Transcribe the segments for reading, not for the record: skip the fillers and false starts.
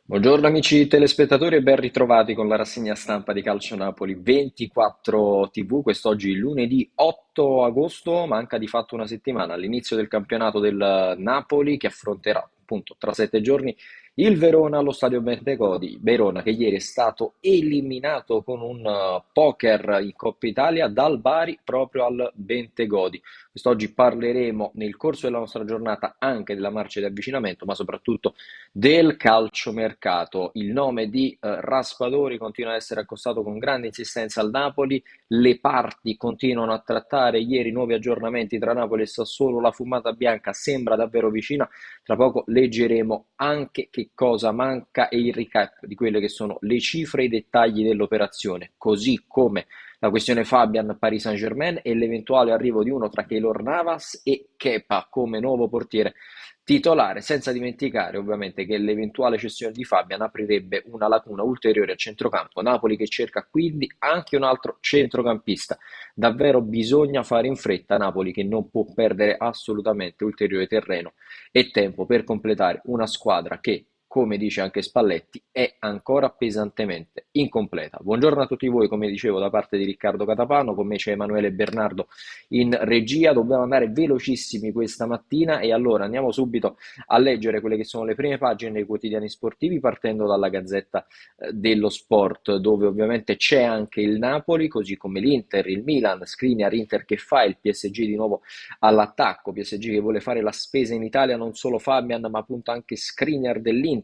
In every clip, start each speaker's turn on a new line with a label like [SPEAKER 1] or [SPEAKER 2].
[SPEAKER 1] Buongiorno amici telespettatori e ben ritrovati con la rassegna stampa di Calcio Napoli 24 TV. Quest'oggi lunedì 8 agosto, manca di fatto una settimana all'inizio del campionato del Napoli che affronterà appunto tra 7 giorni il Verona allo stadio Bentegodi. Verona che ieri è stato eliminato con un poker in Coppa Italia dal Bari proprio al Bentegodi. Quest'oggi parleremo nel corso della nostra giornata anche della marcia di avvicinamento, ma soprattutto del calciomercato. Il nome di Raspadori continua ad essere accostato con grande insistenza al Napoli, le parti continuano a trattare ieri nuovi aggiornamenti tra Napoli e Sassuolo, la fumata bianca sembra davvero vicina, tra poco leggeremo anche che cosa manca e il recap di quelle che sono le cifre e i dettagli dell'operazione, così come la questione Fabian Paris Saint-Germain e l'eventuale arrivo di uno tra Keylor Navas e Kepa come nuovo portiere titolare, senza dimenticare ovviamente che l'eventuale cessione di Fabian aprirebbe una lacuna ulteriore a centrocampo. Napoli che cerca quindi anche un altro centrocampista. Davvero bisogna fare in fretta, Napoli che non può perdere assolutamente ulteriore terreno e tempo per completare una squadra che, come dice anche Spalletti, è ancora pesantemente incompleta. Buongiorno a tutti voi, come dicevo, da parte di Riccardo Catapano, con me c'è Emanuele Bernardo in regia. Dobbiamo andare velocissimi questa mattina e allora andiamo subito a leggere quelle che sono le prime pagine dei quotidiani sportivi, partendo dalla Gazzetta dello Sport, dove ovviamente c'è anche il Napoli, così come l'Inter, il Milan, Skriniar, Inter che fa, il PSG di nuovo all'attacco, PSG che vuole fare la spesa in Italia, non solo Fabian, ma appunto anche Skriniar dell'Inter.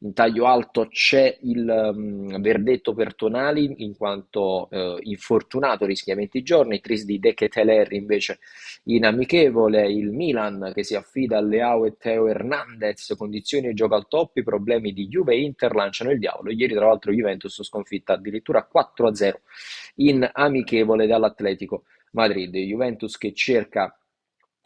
[SPEAKER 1] In taglio alto c'è il verdetto per Tonali in quanto infortunato, rischia 20 giorni, tris di De Ketelaere invece in amichevole, il Milan che si affida a Leao e Teo Hernandez, condizioni e gioco al top, i problemi di Juve e Inter lanciano il diavolo. Ieri tra l'altro Juventus sconfitta addirittura 4-0 in amichevole dall'Atletico Madrid. Juventus che cerca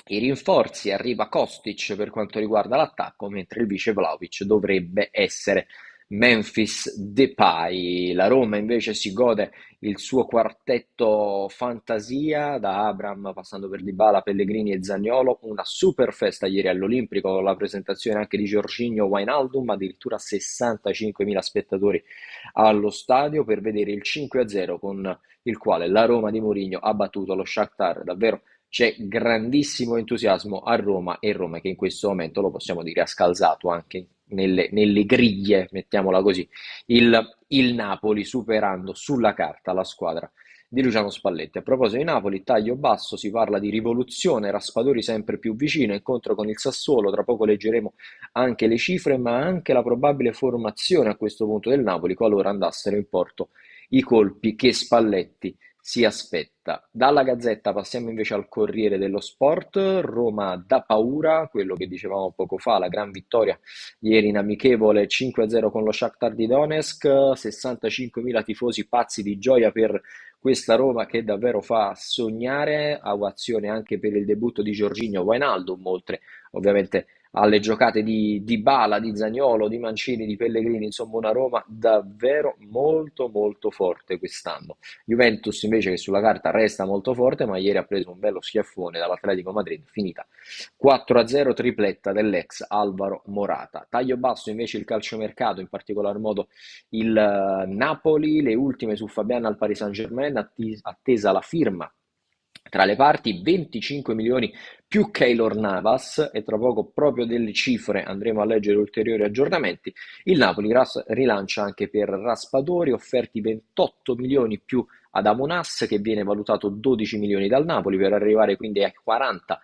[SPEAKER 1] i rinforzi, arriva Kostic per quanto riguarda l'attacco, mentre il vice Vlahovic dovrebbe essere Memphis Depay. La Roma invece si gode il suo quartetto fantasia, da Abram passando per Dybala, Pellegrini e Zaniolo, una super festa ieri all'Olimpico con la presentazione anche di Jorginho Wijnaldum, addirittura 65.000 spettatori allo stadio per vedere il 5-0 con il quale la Roma di Mourinho ha battuto lo Shakhtar. Davvero c'è grandissimo entusiasmo a Roma e Roma che in questo momento, lo possiamo dire, ha scalzato anche nelle griglie, mettiamola così, il Napoli superando sulla carta la squadra di Luciano Spalletti. A proposito di Napoli, taglio basso, si parla di rivoluzione, Raspadori sempre più vicino, incontro con il Sassuolo, tra poco leggeremo anche le cifre, ma anche la probabile formazione a questo punto del Napoli, qualora andassero in porto i colpi che Spalletti si aspetta. Dalla Gazzetta passiamo invece al Corriere dello Sport, Roma da paura, quello che dicevamo poco fa, la gran vittoria ieri in amichevole 5-0 con lo Shakhtar di Donetsk, 65.000 tifosi pazzi di gioia per questa Roma che davvero fa sognare, ovazione anche per il debutto di Jorginho Wijnaldum, oltre ovviamente alle giocate di Dybala, di Zaniolo, di Mancini, di Pellegrini, insomma una Roma davvero molto molto forte quest'anno. Juventus invece che sulla carta resta molto forte, ma ieri ha preso un bello schiaffone dall'Atletico Madrid, finita 4-0 tripletta dell'ex Alvaro Morata. Taglio basso invece il calciomercato, in particolar modo il Napoli, le ultime su Fabian al Paris Saint-Germain, attesa la firma tra le parti 25 milioni più Keylor Navas e tra poco proprio delle cifre andremo a leggere ulteriori aggiornamenti. Il Napoli rilancia anche per Raspadori, offerti 28 milioni più ad Amonas che viene valutato 12 milioni dal Napoli per arrivare quindi ai 40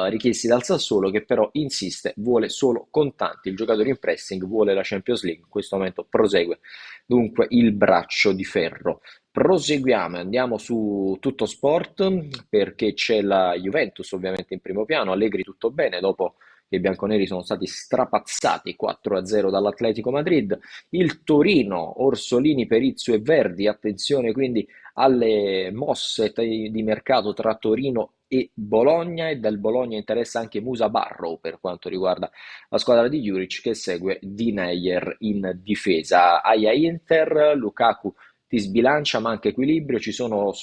[SPEAKER 1] richiesti dal Sassuolo che però insiste, vuole solo contanti, il giocatore in pressing vuole la Champions League, in questo momento prosegue dunque il braccio di ferro. Proseguiamo, andiamo su Tutto Sport perché c'è la Juventus ovviamente in primo piano, Allegri tutto bene dopo che i bianconeri sono stati strapazzati 4-0 dall'Atletico Madrid, il Torino, Orsolini, Perizio e Verdi, attenzione quindi alle mosse di mercato tra Torino e Bologna e dal Bologna interessa anche Musa Barrow per quanto riguarda la squadra di Juric che segue Di Meyer in difesa. Aia Inter, Lukaku ti sbilancia, manca equilibrio, ci sono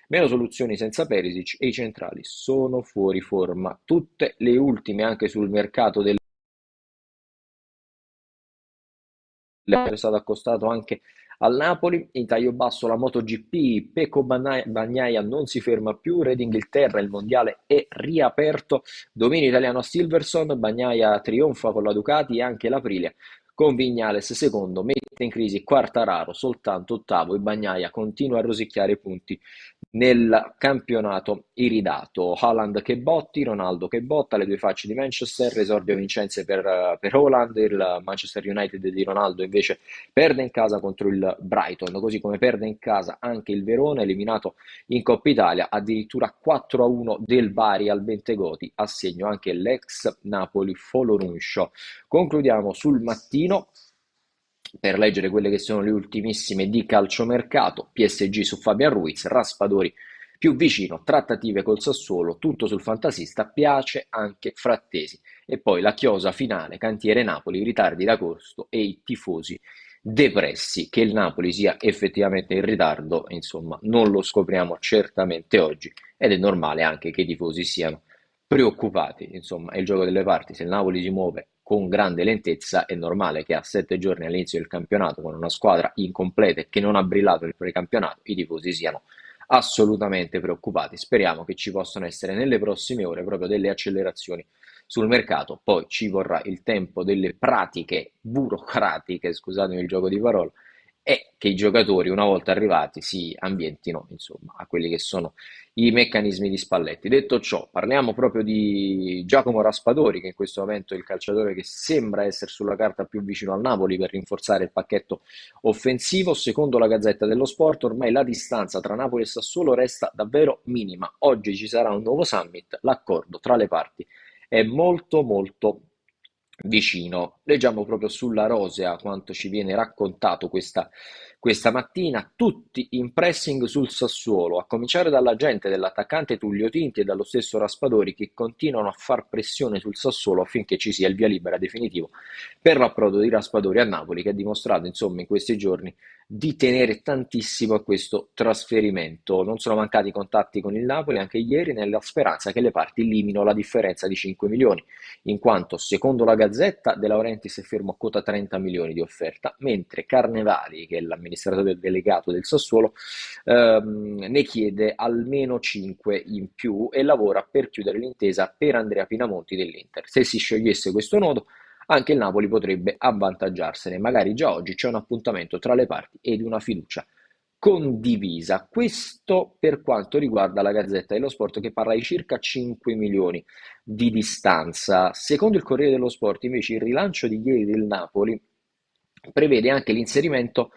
[SPEAKER 1] meno soluzioni senza Perisic e i centrali sono fuori forma. Tutte le ultime anche sul mercato del è stato accostato anche al Napoli. In taglio basso la MotoGP, Pecco Bagnaia non si ferma più, Red Inghilterra, il mondiale è riaperto, dominio italiano a Silverstone, Bagnaia trionfa con la Ducati e anche l'Aprilia con Vignales secondo, mette in crisi Quartararo soltanto ottavo e Bagnaia continua a rosicchiare i punti nel campionato iridato. Haaland che botti, Ronaldo che botta, le due facce di Manchester, esordio vincente per Haaland, il Manchester United di Ronaldo invece perde in casa contro il Brighton, così come perde in casa anche il Verona, eliminato in Coppa Italia, addirittura 4-1 del Bari al Bentegodi, a segno anche l'ex Napoli Folorunscio. Concludiamo sul mattino per leggere quelle che sono le ultimissime di calciomercato, PSG su Fabian Ruiz, Raspadori più vicino, trattative col Sassuolo, tutto sul fantasista, piace anche Frattesi. E poi la chiosa finale, cantiere Napoli, ritardi d'agosto e i tifosi depressi. Che il Napoli sia effettivamente in ritardo, insomma, non lo scopriamo certamente oggi ed è normale anche che i tifosi siano preoccupati, insomma, è il gioco delle parti. Se il Napoli si muove con grande lentezza, è normale che a 7 giorni all'inizio del campionato, con una squadra incompleta e che non ha brillato nel precampionato, i tifosi siano assolutamente preoccupati. Speriamo che ci possano essere nelle prossime ore proprio delle accelerazioni sul mercato, poi ci vorrà il tempo delle pratiche burocratiche, scusatemi il gioco di parole, e che i giocatori una volta arrivati si ambientino insomma a quelli che sono i meccanismi di Spalletti. Detto ciò, parliamo proprio di Giacomo Raspadori, che in questo momento è il calciatore che sembra essere sulla carta più vicino al Napoli per rinforzare il pacchetto offensivo. Secondo la Gazzetta dello Sport, ormai la distanza tra Napoli e Sassuolo resta davvero minima. Oggi ci sarà un nuovo summit, l'accordo tra le parti è molto molto vicino. Leggiamo proprio sulla rosea quanto ci viene raccontato questa mattina, tutti in pressing sul Sassuolo, a cominciare dall'agente dell'attaccante Tullio Tinti e dallo stesso Raspadori che continuano a far pressione sul Sassuolo affinché ci sia il via libera definitivo per l'approdo di Raspadori a Napoli, che ha dimostrato insomma in questi giorni di tenere tantissimo a questo trasferimento. Non sono mancati i contatti con il Napoli anche ieri nella speranza che le parti limitino la differenza di 5 milioni, in quanto secondo la Gazzetta De Laurentiis è fermo a quota 30 milioni di offerta, mentre Carnevali, che è l'amministratore delegato del Sassuolo, ne chiede almeno 5 in più e lavora per chiudere l'intesa per Andrea Pinamonti dell'Inter. Se si sciogliesse questo nodo, anche il Napoli potrebbe avvantaggiarsene. Magari già oggi c'è un appuntamento tra le parti ed una fiducia condivisa. Questo per quanto riguarda la Gazzetta dello Sport che parla di circa 5 milioni di distanza. Secondo il Corriere dello Sport, invece, il rilancio di ieri del Napoli prevede anche l'inserimento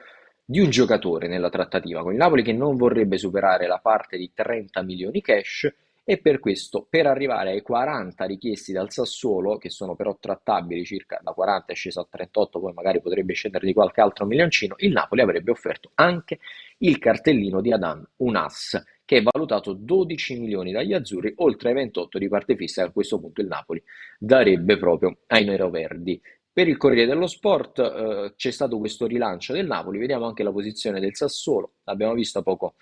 [SPEAKER 1] di un giocatore nella trattativa con il Napoli che non vorrebbe superare la parte di 30 milioni cash e per questo, per arrivare ai 40 richiesti dal Sassuolo, che sono però trattabili, circa da 40 è sceso a 38, poi magari potrebbe scendere di qualche altro milioncino, il Napoli avrebbe offerto anche il cartellino di Adam Unas, che è valutato 12 milioni dagli azzurri, oltre ai 28 di parte fissa che a questo punto il Napoli darebbe proprio ai neroverdi. Per il Corriere dello Sport c'è stato questo rilancio del Napoli, vediamo anche la posizione del Sassuolo, l'abbiamo vista poco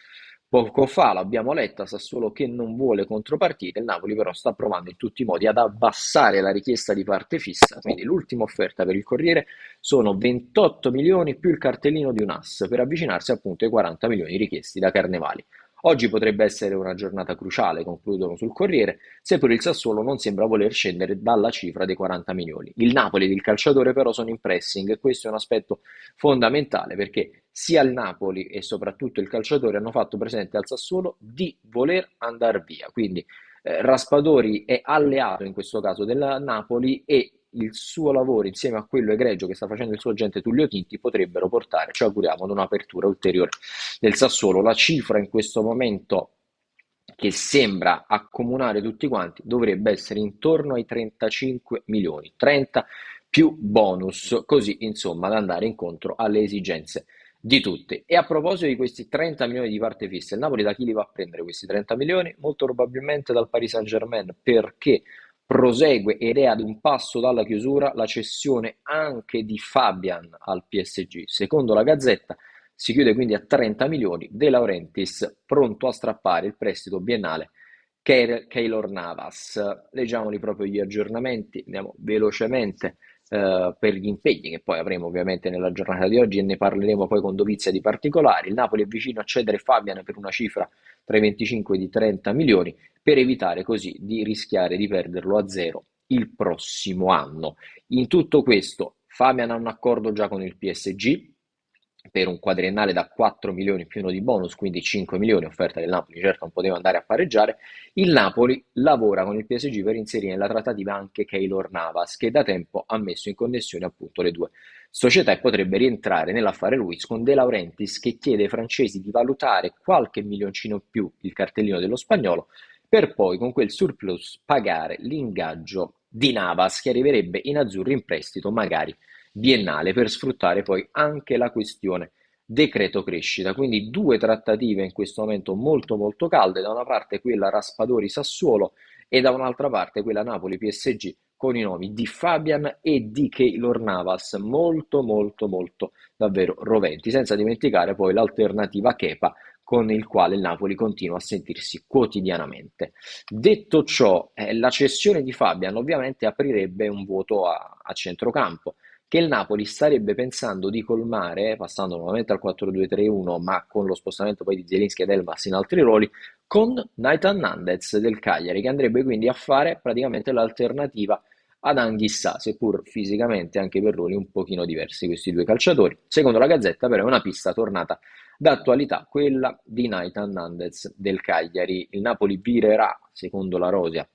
[SPEAKER 1] fa, l'abbiamo letta, Sassuolo che non vuole contropartite, il Napoli però sta provando in tutti i modi ad abbassare la richiesta di parte fissa, quindi l'ultima offerta per il Corriere sono 28 milioni più il cartellino di un ass per avvicinarsi appunto ai 40 milioni richiesti da Carnevali. Oggi potrebbe essere una giornata cruciale, concludono sul Corriere, seppur il Sassuolo non sembra voler scendere dalla cifra dei 40 milioni. Il Napoli ed il calciatore però sono in pressing e questo è un aspetto fondamentale perché sia il Napoli e soprattutto il calciatore hanno fatto presente al Sassuolo di voler andare via. Quindi Raspadori è alleato in questo caso della Napoli e il suo lavoro insieme a quello egregio che sta facendo il suo agente Tullio Tinti potrebbero portare, ci auguriamo, ad un'apertura ulteriore del Sassuolo. La cifra in questo momento che sembra accomunare tutti quanti dovrebbe essere intorno ai 35 milioni, 30 più bonus, così insomma ad andare incontro alle esigenze di tutti. E a proposito di questi 30 milioni di parte fissa, il Napoli da chi li va a prendere questi 30 milioni? Molto probabilmente dal Paris Saint-Germain, perché prosegue ed è ad un passo dalla chiusura la cessione anche di Fabian al PSG. Secondo la Gazzetta si chiude quindi a 30 milioni, De Laurentiis pronto a strappare il prestito biennale Keylor Navas. Leggiamoli proprio gli aggiornamenti, andiamo velocemente per gli impegni che poi avremo ovviamente nella giornata di oggi, e ne parleremo poi con dovizia di particolari. Il Napoli è vicino a cedere Fabian per una cifra tra i 25 e i 30 milioni, per evitare così di rischiare di perderlo a zero il prossimo anno. In tutto questo, Fabian ha un accordo già con il PSG per un quadriennale da 4 milioni più uno di bonus, quindi 5 milioni, offerta del Napoli, certo non poteva andare a pareggiare. Il Napoli lavora con il PSG per inserire nella trattativa anche Keylor Navas, che da tempo ha messo in connessione appunto le due società, e potrebbe rientrare nell'affare Luiz con De Laurentiis, che chiede ai francesi di valutare qualche milioncino in più il cartellino dello spagnolo, per poi con quel surplus pagare l'ingaggio di Navas, che arriverebbe in azzurro in prestito magari biennale, per sfruttare poi anche la questione decreto crescita. Quindi due trattative in questo momento molto molto calde: da una parte quella Raspadori-Sassuolo e da un'altra parte quella Napoli-PSG, con i nomi di Fabian e di Keylor Navas molto molto molto davvero roventi, senza dimenticare poi l'alternativa Kepa, con il quale il Napoli continua a sentirsi quotidianamente. Detto ciò, la cessione di Fabian ovviamente aprirebbe un vuoto a centrocampo, che il Napoli starebbe pensando di colmare, passando nuovamente al 4-2-3-1, ma con lo spostamento poi di Zielinski ed Elmas in altri ruoli, con Nathan Nandez del Cagliari, che andrebbe quindi a fare praticamente l'alternativa ad Anghissà, seppur fisicamente anche per ruoli un pochino diversi questi due calciatori. Secondo la Gazzetta però è una pista tornata d'attualità, quella di Nathan Nandez del Cagliari. Il Napoli virerà, secondo la Rosia,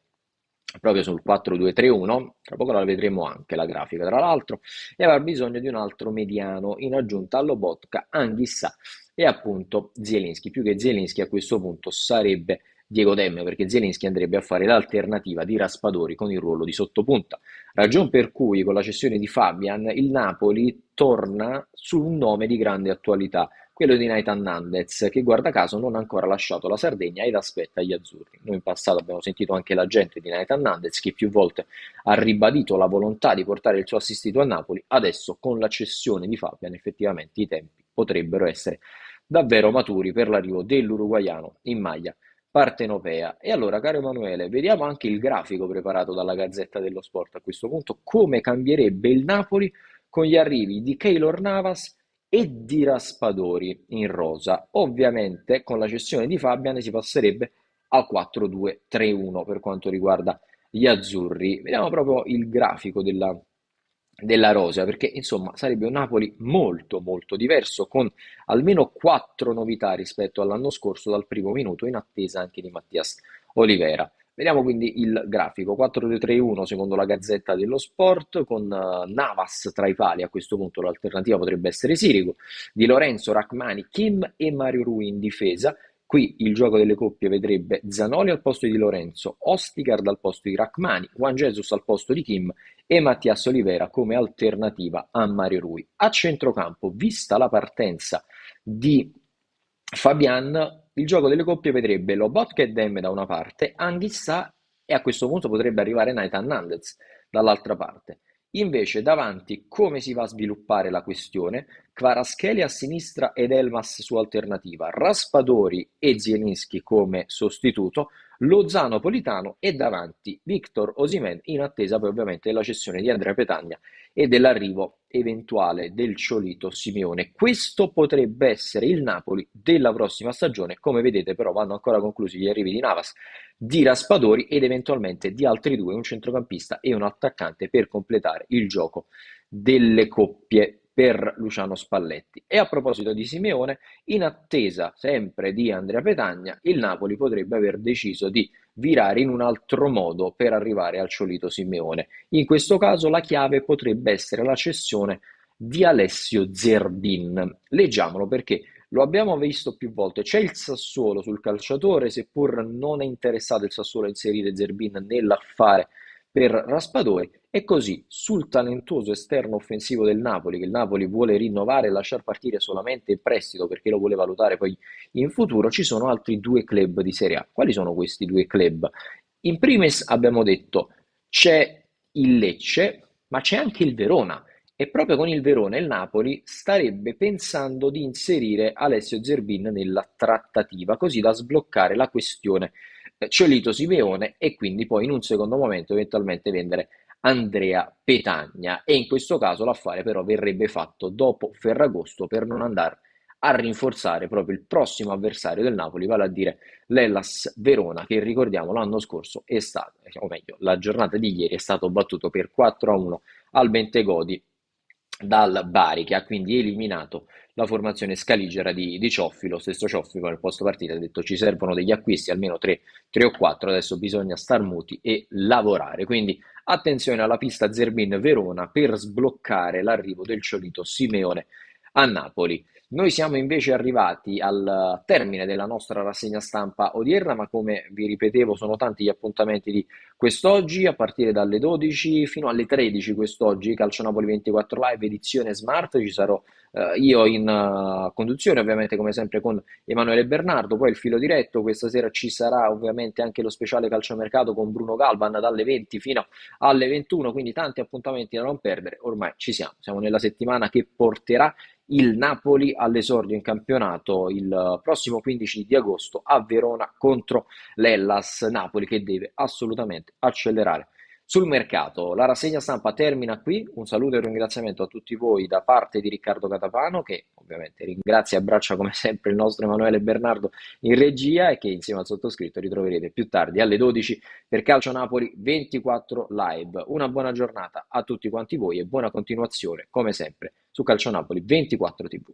[SPEAKER 1] proprio sul 4-2-3-1, tra poco la vedremo anche la grafica tra l'altro, e avrà bisogno di un altro mediano in aggiunta a Lobotka, Anghissà e appunto Zielinski. Più che Zielinski a questo punto sarebbe Diego Demme, perché Zielinski andrebbe a fare l'alternativa di Raspadori con il ruolo di sottopunta. Ragion per cui con la cessione di Fabian il Napoli torna su un nome di grande attualità, quello di Nathan Nandez, che guarda caso non ha ancora lasciato la Sardegna ed aspetta gli azzurri. Noi in passato abbiamo sentito anche l'agente di Nathan Nandez, che più volte ha ribadito la volontà di portare il suo assistito a Napoli. Adesso con la cessione di Fabian effettivamente i tempi potrebbero essere davvero maturi per l'arrivo dell'uruguaiano in maglia partenopea. E allora, caro Emanuele, vediamo anche il grafico preparato dalla Gazzetta dello Sport a questo punto, come cambierebbe il Napoli con gli arrivi di Keylor Navas e di Raspadori in rosa. Ovviamente con la cessione di Fabian si passerebbe al 4-2-3-1 per quanto riguarda gli azzurri. Vediamo proprio il grafico della rosa, perché insomma sarebbe un Napoli molto molto diverso, con almeno quattro novità rispetto all'anno scorso dal primo minuto, in attesa anche di Mattias Olivera. Vediamo quindi il grafico 4-2-3-1 secondo la Gazzetta dello Sport, con Navas tra i pali. A questo punto l'alternativa potrebbe essere Sirigu, Di Lorenzo, Rachmani, Kim e Mario Rui in difesa. Qui il gioco delle coppie vedrebbe Zanoli al posto di Di Lorenzo, Ostigard al posto di Rachmani, Juan Jesus al posto di Kim e Mattias Olivera come alternativa a Mario Rui. A centrocampo, vista la partenza di Fabian, il gioco delle coppie vedrebbe Lobotka e Demme da una parte, Anghissà, e a questo punto potrebbe arrivare Nathan Nandez dall'altra parte. Invece davanti come si va a sviluppare la questione? Kvaratskhelia a sinistra ed Elmas su alternativa, Raspadori e Zielinski come sostituto, Lozano Politano e davanti Victor Osimhen, in attesa poi ovviamente della cessione di Andrea Petagna e dell'arrivo eventuale del Ciolito Simeone. Questo potrebbe essere il Napoli della prossima stagione. Come vedete però vanno ancora conclusi gli arrivi di Navas, di Raspadori ed eventualmente di altri due, un centrocampista e un attaccante, per completare il gioco delle coppie per Luciano Spalletti. E a proposito di Simeone, in attesa sempre di Andrea Petagna, il Napoli potrebbe aver deciso di virare in un altro modo per arrivare al Ciolito Simeone. In questo caso la chiave potrebbe essere la cessione di Alessio Zerbin. Leggiamolo perché lo abbiamo visto più volte. C'è il Sassuolo sul calciatore, seppur non è interessato il Sassuolo a inserire Zerbin nell'affare per Raspadori, e così sul talentuoso esterno offensivo del Napoli, che il Napoli vuole rinnovare e lasciar partire solamente in prestito perché lo vuole valutare poi in futuro, ci sono altri due club di Serie A. Quali sono questi due club? In primis abbiamo detto c'è il Lecce, ma c'è anche il Verona, e proprio con il Verona il Napoli starebbe pensando di inserire Alessio Zerbin nella trattativa, così da sbloccare la questione Ciolito Simeone, e quindi poi in un secondo momento eventualmente vendere Andrea Petagna, e in questo caso l'affare però verrebbe fatto dopo Ferragosto per non andare a rinforzare proprio il prossimo avversario del Napoli, vale a dire l'Hellas Verona, che ricordiamo l'anno scorso è stato, o meglio, la giornata di ieri è stato battuto per 4-1 al Bentegodi dal Bari, che ha quindi eliminato la formazione scaligera di Cioffi. Lo stesso Cioffi nel post partita ha detto ci servono degli acquisti, almeno 3 o 4, adesso bisogna star muti e lavorare. Quindi attenzione alla pista Zerbin Verona per sbloccare l'arrivo del Ciolito Simeone a Napoli. Noi siamo invece arrivati al termine della nostra rassegna stampa odierna, ma come vi ripetevo sono tanti gli appuntamenti di quest'oggi, a partire dalle 12 fino alle 13 quest'oggi, Calcio Napoli 24 Live, edizione Smart, ci sarò io in conduzione ovviamente come sempre con Emanuele Bernardo, poi il filo diretto, questa sera ci sarà ovviamente anche lo speciale calciomercato con Bruno Galvan dalle 20 fino alle 21, quindi tanti appuntamenti da non perdere, ormai ci siamo nella settimana che porterà il Napoli all'esordio in campionato il prossimo 15 di agosto a Verona contro l'Hellas Napoli, che deve assolutamente accelerare sul mercato. La rassegna stampa termina qui, un saluto e un ringraziamento a tutti voi da parte di Riccardo Catapano, che ovviamente ringrazia e abbraccia come sempre il nostro Emanuele Bernardo in regia, e che insieme al sottoscritto ritroverete più tardi alle 12 per Calcio Napoli 24 Live. Una buona giornata a tutti quanti voi e buona continuazione come sempre su Calcio Napoli 24 TV.